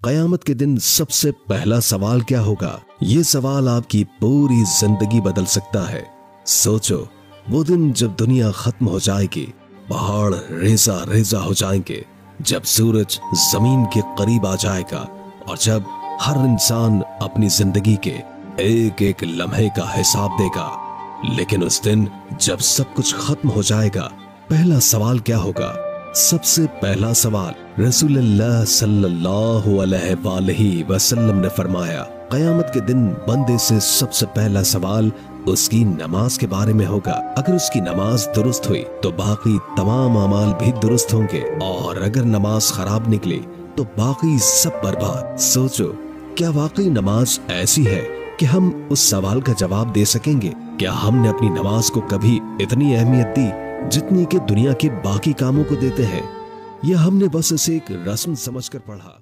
कयामत के दिन सबसे पहला सवाल क्या होगा? ये सवाल आपकी पूरी जिंदगी बदल सकता है। सोचो, वो दिन जब दुनिया खत्म हो जाएगी, पहाड़ रेजा रेजा हो जाएंगे, जब सूरज जमीन के करीब आ जाएगा और जब हर इंसान अपनी जिंदगी के एक एक लम्हे का हिसाब देगा। लेकिन उस दिन जब सब कुछ खत्म हो जाएगा, पहला सवाल क्या होगा? सबसे पहला सवाल रसूलुल्लाह सल्लल्लाहु अलैहि वसल्लम ने फरमाया, कयामत के दिन बंदे से सबसे पहला सवाल उसकी नमाज के बारे में होगा। अगर उसकी नमाज दुरुस्त हुई तो बाकी तमाम अमाल भी दुरुस्त होंगे, और अगर नमाज खराब निकली तो बाकी सब बर्बाद। सोचो, क्या वाकई नमाज ऐसी है कि हम उस सवाल का जवाब दे सकेंगे? क्या हमने अपनी नमाज को कभी इतनी अहमियत दी जितनी कि दुनिया के बाकी कामों को देते हैं, या हमने बस इसे एक रस्म समझकर पढ़ा?